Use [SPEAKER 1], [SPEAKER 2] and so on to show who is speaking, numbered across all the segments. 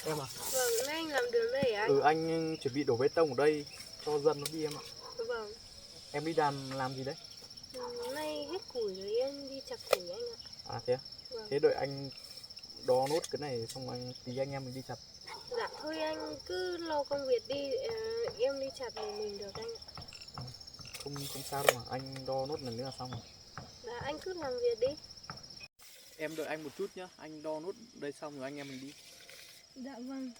[SPEAKER 1] Em à?
[SPEAKER 2] Vâng, nay anh làm đường đây à anh?
[SPEAKER 1] Ừ, anh chuẩn bị đổ bê tông ở đây cho dân nó đi em ạ.
[SPEAKER 2] Vâng.
[SPEAKER 1] Em đi làm gì đấy?
[SPEAKER 2] Nay hết củi rồi em đi chặt củi anh ạ.
[SPEAKER 1] À thế à?
[SPEAKER 2] Vâng.
[SPEAKER 1] Thế đợi anh đo nốt cái này xong tí anh em mình đi chặt.
[SPEAKER 2] Dạ thôi anh cứ lo công việc đi, em đi chặt thì mình được anh ạ.
[SPEAKER 1] Không không sao đâu mà, anh đo nốt lần nữa là xong rồi.
[SPEAKER 2] Dạ anh cứ làm việc đi.
[SPEAKER 1] Em đợi anh một chút nhá, anh đo nốt đây xong rồi anh em mình đi.
[SPEAKER 2] Dạ vâng.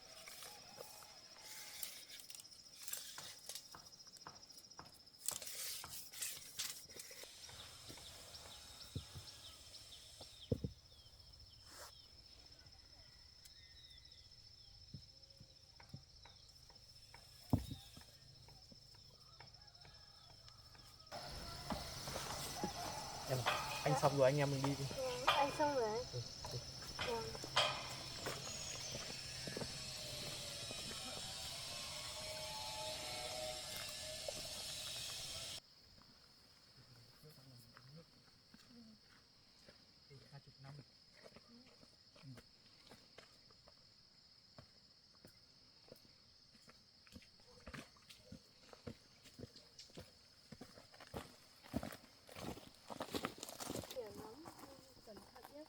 [SPEAKER 1] Em à, anh xong rồi anh em mình đi đi.
[SPEAKER 2] Vâng, anh xong rồi anh. Vâng. Kiểu lắm, cẩn thận nhé.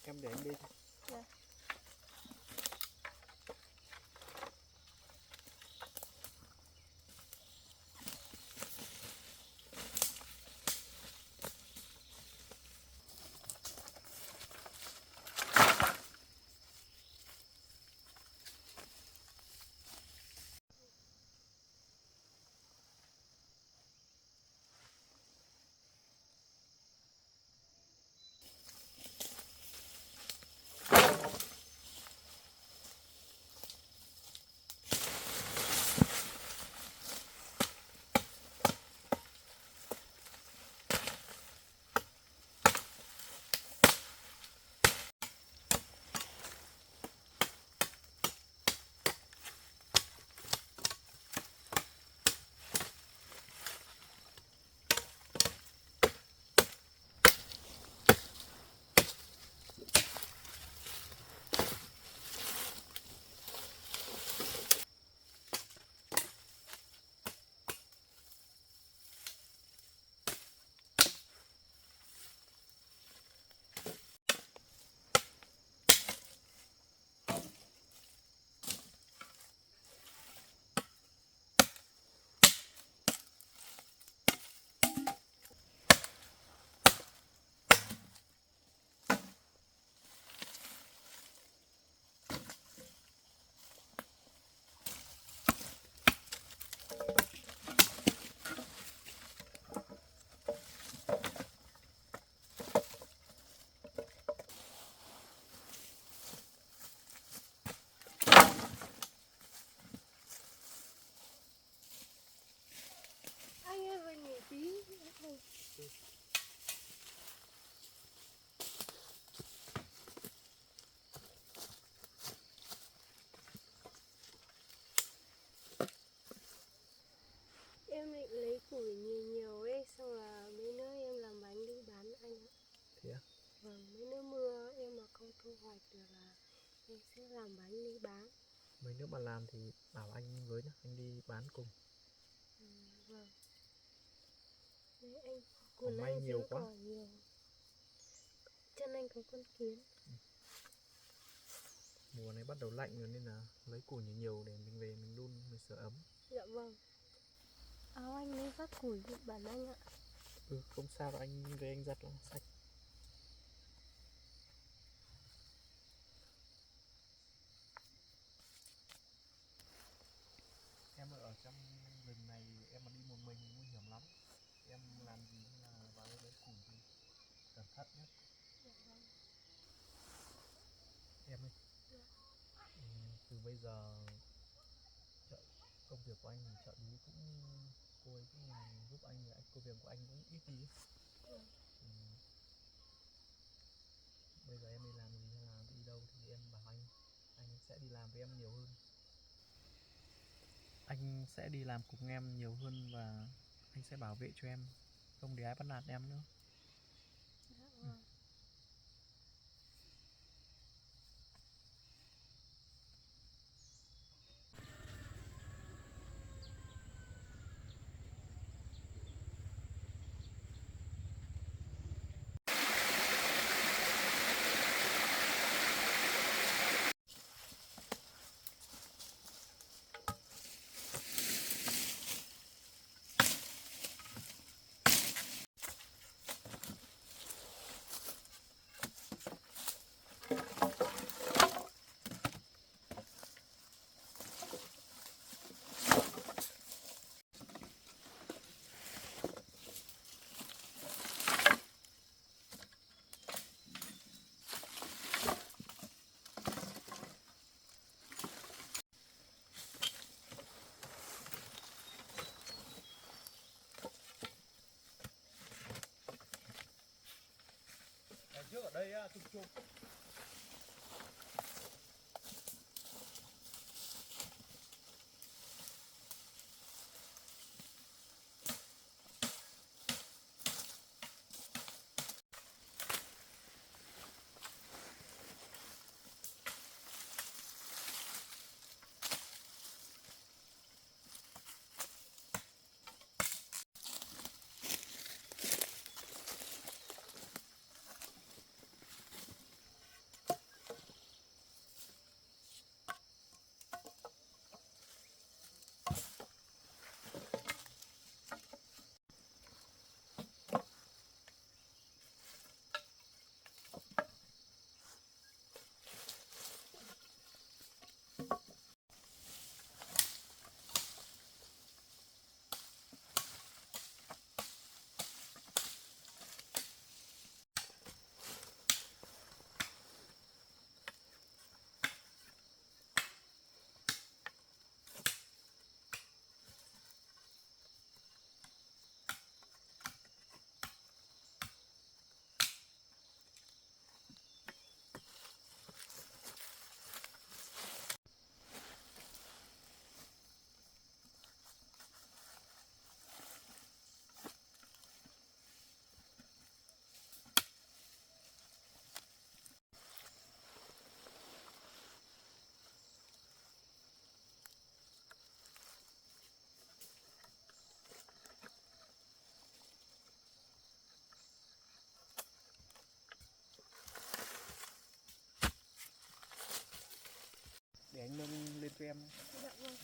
[SPEAKER 1] Em để anh đi.
[SPEAKER 2] Dạ. Anh ơi về nghỉ tí. Em định lấy củi nhiều nhiều ấy, xong là mấy nữa em làm bánh đi bán anh ạ.
[SPEAKER 1] Thế à?
[SPEAKER 2] Vâng, mấy nữa mưa em mà không thu hoạch được là em sẽ làm bánh đi bán.
[SPEAKER 1] Mấy nước mà làm thì bảo anh với nhá, anh đi bán cùng.
[SPEAKER 2] Vâng. Đấy, anh
[SPEAKER 1] Có
[SPEAKER 2] quần
[SPEAKER 1] may
[SPEAKER 2] anh
[SPEAKER 1] nhiều
[SPEAKER 2] vẫn
[SPEAKER 1] quá.
[SPEAKER 2] còn nhiều. Chân anh có con kiến.
[SPEAKER 1] Mùa này bắt đầu lạnh rồi nên là lấy củi nhiều nhiều để mình về mình đun mình sửa ấm.
[SPEAKER 2] Dạ vâng. Áo anh lấy vắt củi giúp bản anh ạ.
[SPEAKER 1] Không sao đâu, anh về anh giặt nó sạch. Em ở trong rừng này em mà đi một mình nguy hiểm lắm. Em làm gì là vào đây lấy củi thì cẩn thận nhé.
[SPEAKER 2] Dạ vâng.
[SPEAKER 1] Em ơi,
[SPEAKER 2] Dạ.
[SPEAKER 1] từ bây giờ chợ, công việc của anh thì trợ lý cũng, cô ấy cũng làm giúp anh, thì công việc của anh cũng ít đi ấy.
[SPEAKER 2] Dạ.
[SPEAKER 1] Thì bây giờ em đi làm gì hay là đi đâu thì em bảo anh sẽ đi làm với em nhiều hơn. Anh sẽ đi làm cùng em nhiều hơn và anh sẽ bảo vệ cho em, không để ai bắt nạt em nữa.
[SPEAKER 2] Dạ vâng.
[SPEAKER 1] Trước ở đây á, chung em.
[SPEAKER 2] Dạ vâng.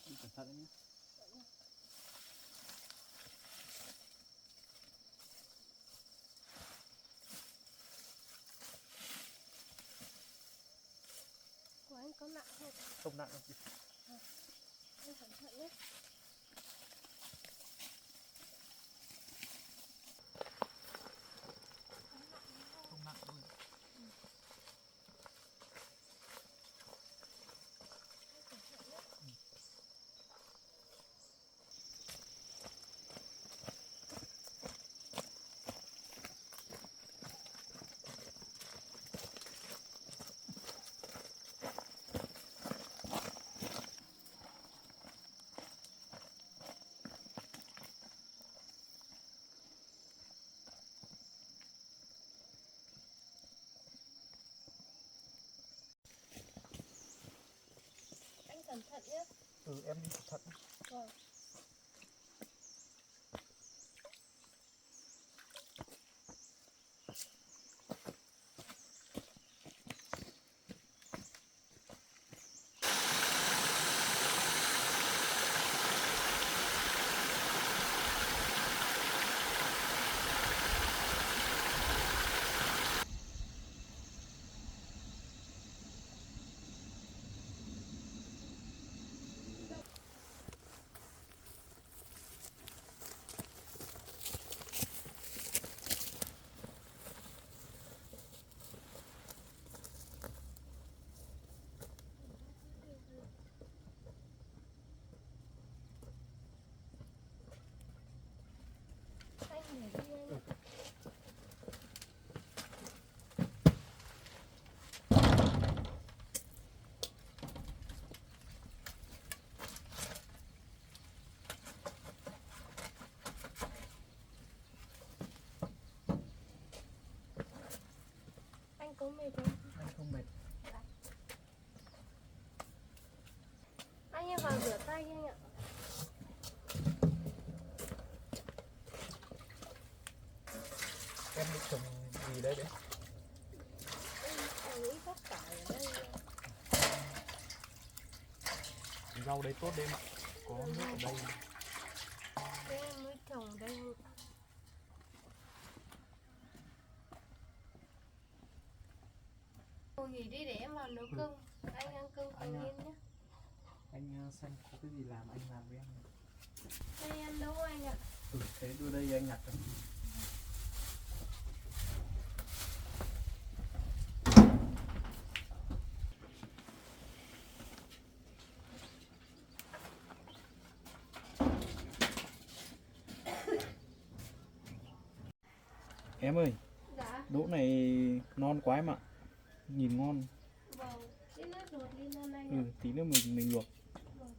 [SPEAKER 1] Đi cẩn thận nhé.
[SPEAKER 2] Của anh có nặng không?
[SPEAKER 1] Không nặng đâu chị.
[SPEAKER 2] Anh cẩn thận nhé.
[SPEAKER 1] Không nặng đâu.
[SPEAKER 2] Anh cẩn thận nhé.
[SPEAKER 1] Ừ, em đi cẩn thận.
[SPEAKER 2] Vâng. Anh để đi anh ạ. Anh có mệt không?
[SPEAKER 1] Anh không mệt.
[SPEAKER 2] Anh em vào rửa tay anh ạ.
[SPEAKER 1] Em định trồng gì đây đấy?
[SPEAKER 2] Em nghĩ tất cả ở đây.
[SPEAKER 1] Rau đấy tốt đấy em ạ. Có nước ở đây.
[SPEAKER 2] Thế em mới trồng đây. Ngồi nghỉ đi để em vào nấu cơm. Anh ăn cơm
[SPEAKER 1] Anh
[SPEAKER 2] không
[SPEAKER 1] à?
[SPEAKER 2] yên nhé.
[SPEAKER 1] Anh xem có cái gì làm anh làm với em.
[SPEAKER 2] Đây ăn đâu anh ạ?
[SPEAKER 1] Ừ, thế đưa đây anh nhặt cho. Em ơi,
[SPEAKER 2] Dạ.
[SPEAKER 1] đỗ này non quá em ạ. Nhìn ngon.
[SPEAKER 2] Vâng. Cái nước luộc đi lên anh
[SPEAKER 1] Ừ,
[SPEAKER 2] ạ.
[SPEAKER 1] tí nữa mình luộc.
[SPEAKER 2] Vâng.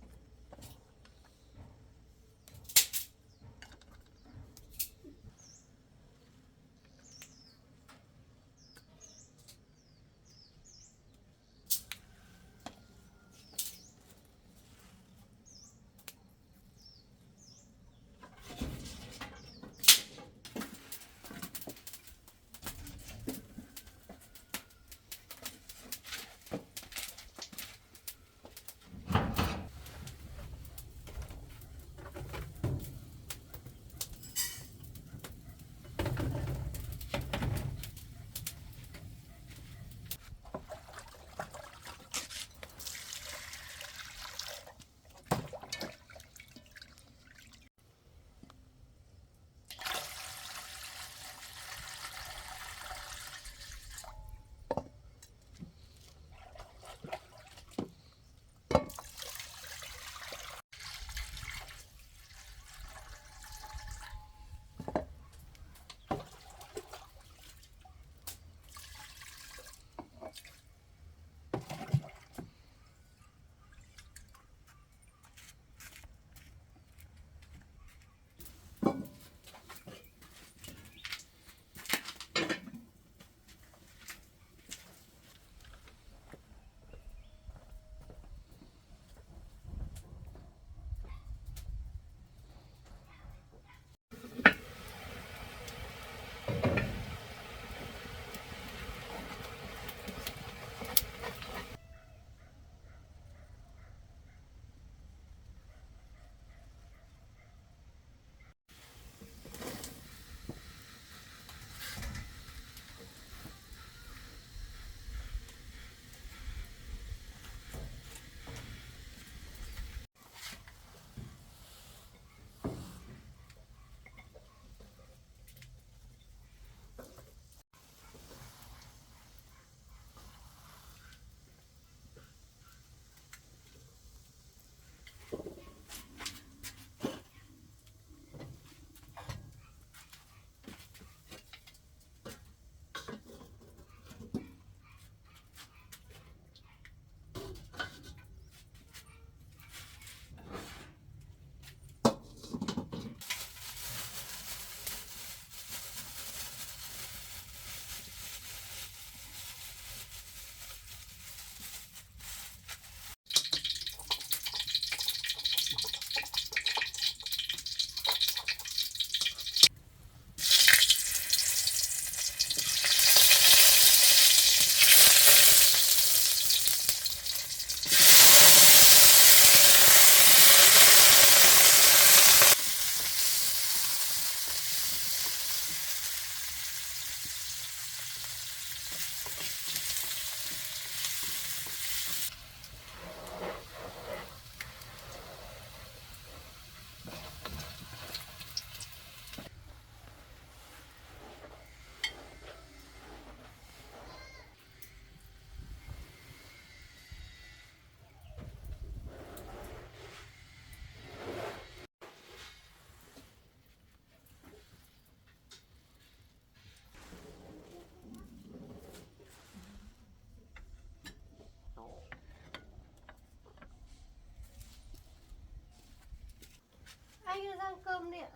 [SPEAKER 2] cơm đi ạ.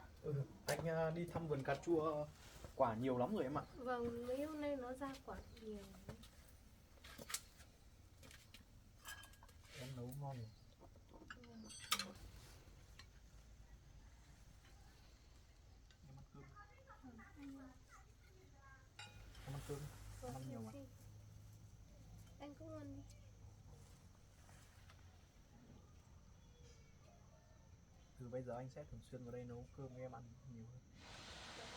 [SPEAKER 1] Anh đi thăm vườn cà chua quả nhiều lắm rồi em ạ.
[SPEAKER 2] Vâng, mấy hôm nay nó ra quả nhiều.
[SPEAKER 1] Em nấu ngon rồi. Em ăn cơm. Em ăn cơm. Em ăn nhiều mà.
[SPEAKER 2] Anh cũng ăn đi.
[SPEAKER 1] Từ bây giờ anh sẽ thường xuyên vào đây nấu cơm cho em ăn nhiều hơn.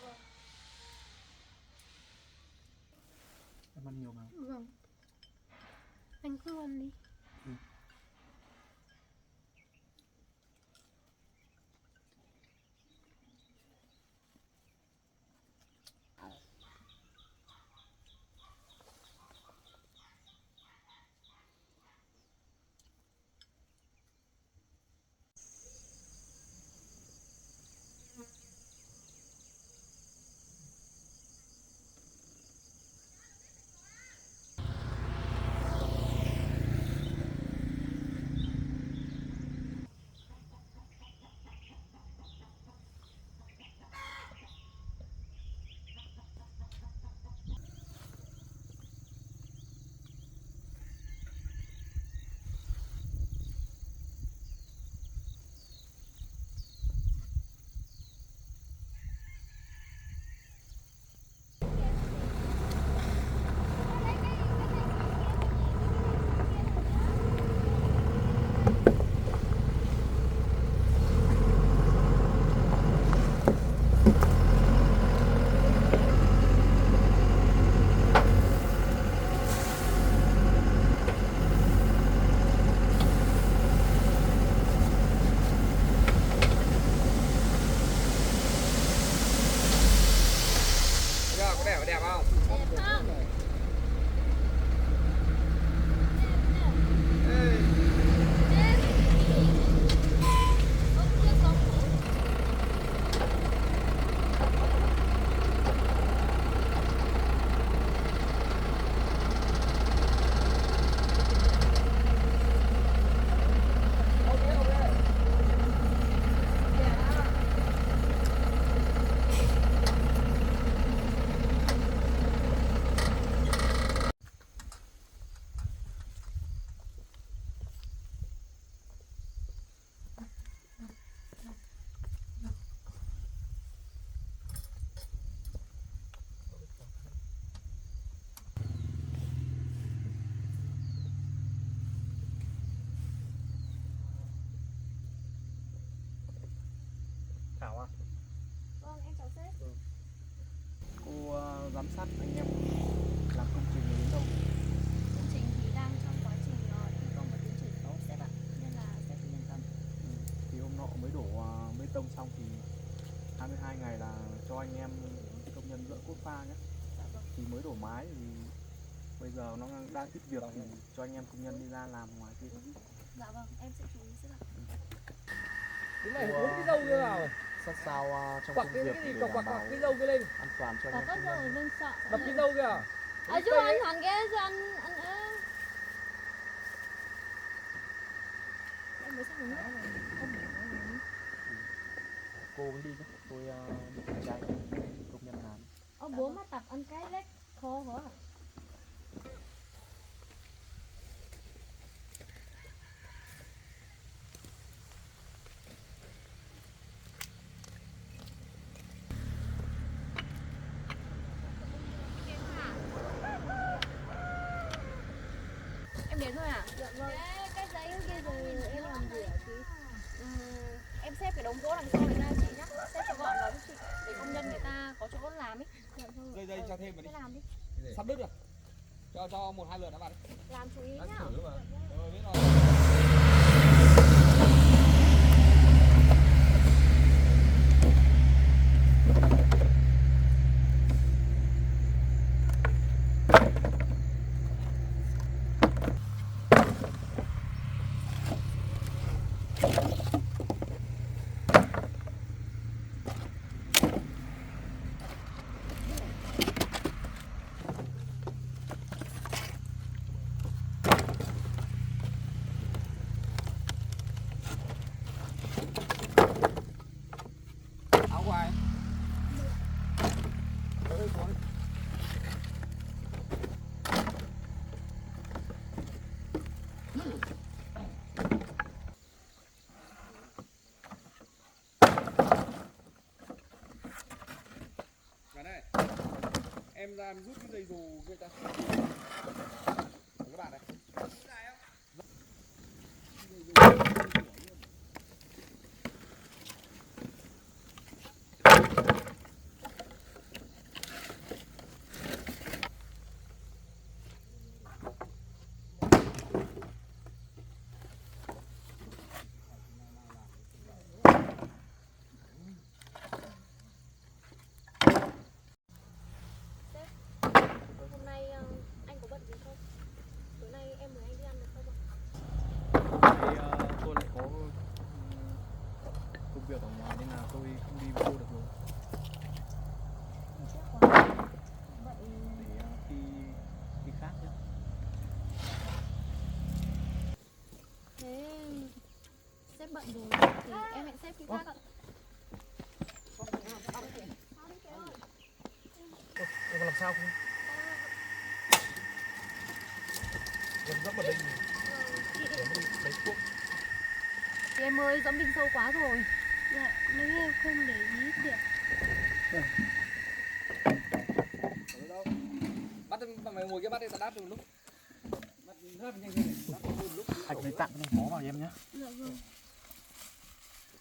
[SPEAKER 2] Vâng.
[SPEAKER 1] Em ăn nhiều mà.
[SPEAKER 2] Vâng. Anh cứ ăn đi.
[SPEAKER 1] Ừ.
[SPEAKER 3] Có đẹp đẹp không?
[SPEAKER 2] Đẹp không?
[SPEAKER 1] Thảo à?
[SPEAKER 2] Vâng, em chào sếp.
[SPEAKER 1] Cô giám sát anh em làm công trình đến đâu?
[SPEAKER 4] Công trình thì đang trong quá trình thi công và tiến triển tốt sếp ạ, nên là sếp cứ yên tâm.
[SPEAKER 1] Thì hôm nọ mới đổ bê tông xong thì 22 ngày là cho anh em công nhân dỡ cốt pha nhé.
[SPEAKER 4] Dạ vâng.
[SPEAKER 1] Thì mới đổ mái thì bây giờ nó đang ít việc thì cho anh em công nhân đi ra làm ngoài kia.
[SPEAKER 4] Dạ vâng, em sẽ chú ý sếp ạ.
[SPEAKER 3] Cái này uống cái dâu như nào?
[SPEAKER 1] Sát sao trong
[SPEAKER 3] Quặc
[SPEAKER 1] công
[SPEAKER 3] cái
[SPEAKER 1] việc
[SPEAKER 3] gì,
[SPEAKER 1] để
[SPEAKER 3] quặc
[SPEAKER 1] đảm bảo
[SPEAKER 3] cái dâu cái lên.
[SPEAKER 1] an toàn cho
[SPEAKER 4] Có
[SPEAKER 1] anh em
[SPEAKER 4] cất
[SPEAKER 1] công
[SPEAKER 4] dầu ở
[SPEAKER 1] nhân.
[SPEAKER 4] bên sợ.
[SPEAKER 3] Đập cái dâu kìa.
[SPEAKER 4] À chú ăn thằng ghé cho ăn em mới sang uống nước.
[SPEAKER 1] Cô đi nhé, tôi đi kiểm tra công nhân làm.
[SPEAKER 4] Bố mà tập ăn cái lết khó quá. Em đến thôi à?
[SPEAKER 2] Dạ vâng.
[SPEAKER 4] Cái giấy kia rồi em làm gì hả chị? Em xếp cái đống gỗ đằng sau này ra chị nhá. Xếp cho gọn vào giúp chị. Để công nhân người ta có chỗ làm ấy.
[SPEAKER 2] Dạ vâng.
[SPEAKER 3] Dây cho thêm vào đi.
[SPEAKER 4] Thế làm đi.
[SPEAKER 3] Sắp đứt rồi. Cho 1-2 lượt đã bạn.
[SPEAKER 4] Làm chú ý nhá.
[SPEAKER 3] Biết rồi. em ra em rút cái dây dù kia ta. Các bạn này.
[SPEAKER 4] Hôm nay anh có bận gì không? Tối nay em mời anh đi ăn được không ạ?
[SPEAKER 1] Thì tôi lại có công việc ở ngoài nên là tôi không đi với cô được rồi.
[SPEAKER 4] Chết quá. Vậy
[SPEAKER 1] Để khi khác nhé.
[SPEAKER 4] thế sếp bận rồi thì em hẹn sếp khi khác ạ.
[SPEAKER 1] Em có làm sao không? Em dẫm vào đây em đi lấy thuốc.
[SPEAKER 4] Thì em ơi, dẫm đinh sâu quá rồi.
[SPEAKER 2] Dạ, nếu em không để ý thì ạ.
[SPEAKER 3] Bắt mày ngồi cái bắt đi, tao đáp cho một lúc. Bắt rất nhanh nhanh này.
[SPEAKER 1] Anh lấy tặng nó khó vào em nhé.
[SPEAKER 2] Dạ vâng.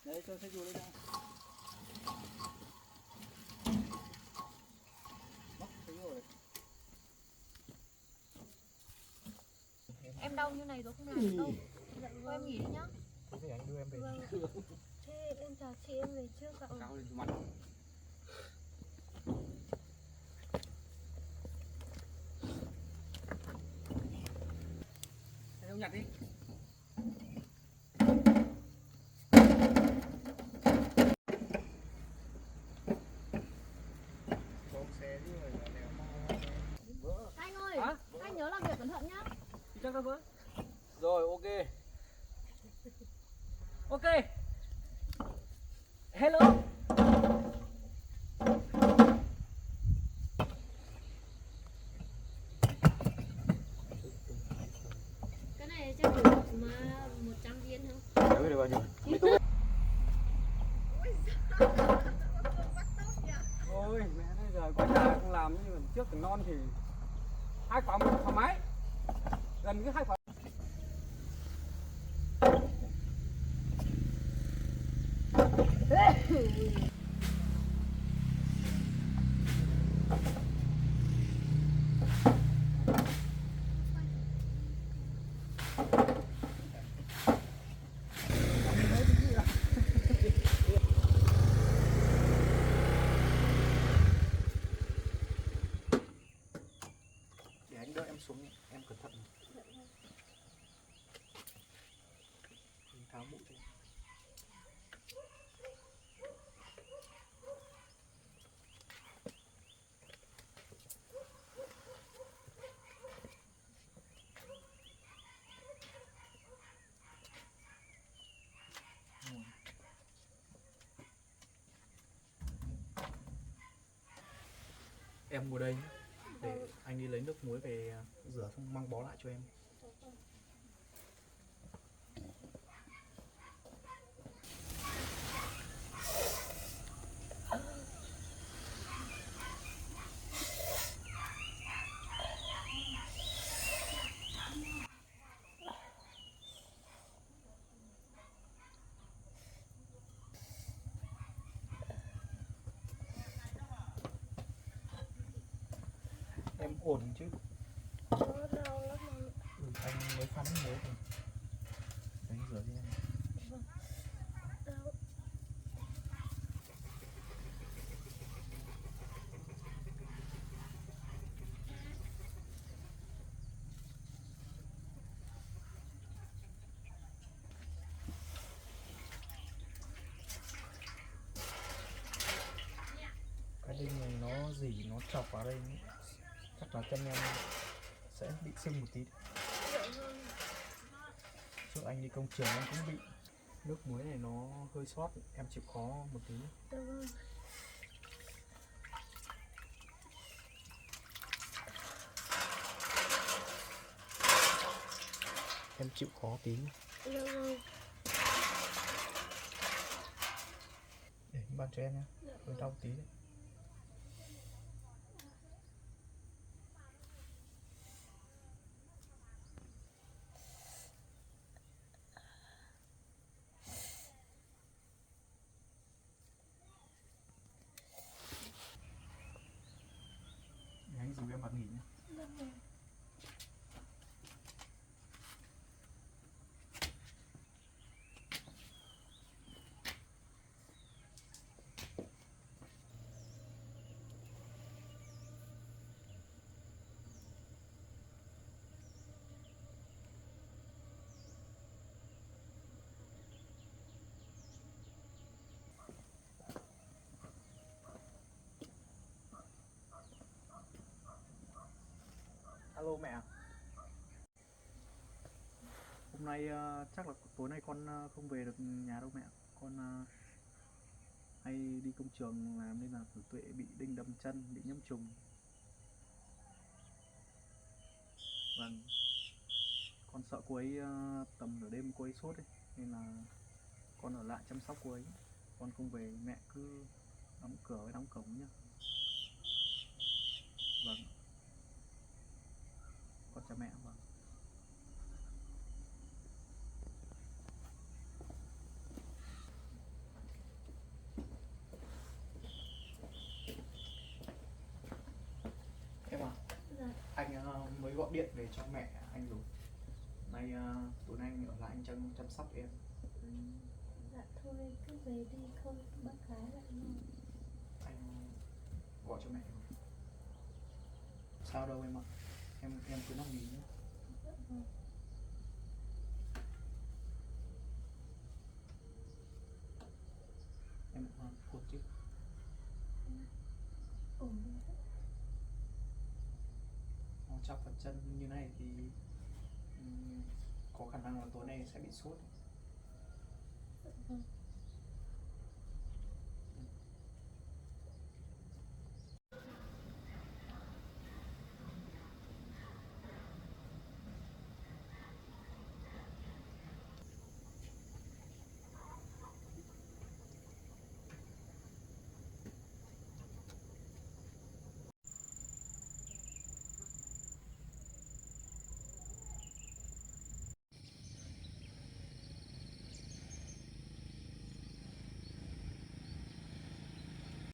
[SPEAKER 3] Đấy cho xe dù lên nào.
[SPEAKER 4] Em đau như này rồi không làm được đâu.
[SPEAKER 2] Dạ
[SPEAKER 4] Thôi em
[SPEAKER 2] vâng.
[SPEAKER 4] nghỉ đi nhá.
[SPEAKER 1] Thế thì anh đưa em về.
[SPEAKER 2] Vâng. Thế em chào chị, em về trước ạ.
[SPEAKER 3] Cao lên mặt. Anh nhặt đi.
[SPEAKER 4] Anh ơi, anh nhớ làm việc cẩn thận nhá.
[SPEAKER 3] Chắc đâu với. Rồi, ok. Ok. Hello.
[SPEAKER 2] Cái này chắc được mà 100 viên không?
[SPEAKER 3] Đấy được bao nhiêu? Mấy túi. Ôi, mẹ nói giờ có nhà không làm như trước từng non thì 2 phòng thoải mái. Gần cái 2 phòng.
[SPEAKER 1] Để anh đỡ em xuống nhé. Em cẩn thận. Anh tháo mũ cho em. Em ngồi đây nhé. Để anh đi lấy nước muối về rửa xong mang bó lại cho em. Em ổn chứ?
[SPEAKER 2] Nó đau lắm anh.
[SPEAKER 1] Anh mới pha nước muối rồi. Để anh rửa cho em.
[SPEAKER 2] Đau.
[SPEAKER 1] Cái đinh này nó dỉ, nó chọc vào đây ấy. Chắc là chân em sẽ bị sưng một tí. Trước anh đi công trường em cũng bị. Nước muối này nó hơi sót, em chịu khó một tí.
[SPEAKER 2] Dạ vâng.
[SPEAKER 1] Em chịu khó tí.
[SPEAKER 2] Dạ vâng.
[SPEAKER 1] Để anh ban cho em nhé. Hơi đau tí đấy. mẹ. Hôm nay chắc là tối nay con không về được nhà đâu mẹ. Con hay đi công trường làm nên là Tử Tuệ bị đinh đâm chân, bị nhiễm trùng. Vâng. Con sợ cô ấy tầm nửa đêm cô ấy sốt ấy, nên là con ở lại chăm sóc cô ấy. Con không về, mẹ cứ đóng cửa với đóng cổng nhá. Vâng. Con chào mẹ. Vâng. Em à,
[SPEAKER 2] Dạ.
[SPEAKER 1] anh mới gọi điện về cho mẹ anh rồi. Nay tối nay anh ở lại anh chăm sóc em.
[SPEAKER 2] Dạ thôi cứ về đi, không bác gái lại luôn.
[SPEAKER 1] Anh gọi cho mẹ rồi. Sao đâu em ạ. Em cứ nằm nghỉ nhé.
[SPEAKER 2] Dạ vâng.
[SPEAKER 1] Em cột chứ.
[SPEAKER 2] Ổn rồi.
[SPEAKER 1] Nó chọc vào chân như này thì có khả năng là tối nay sẽ bị sốt.
[SPEAKER 2] Dạ vâng.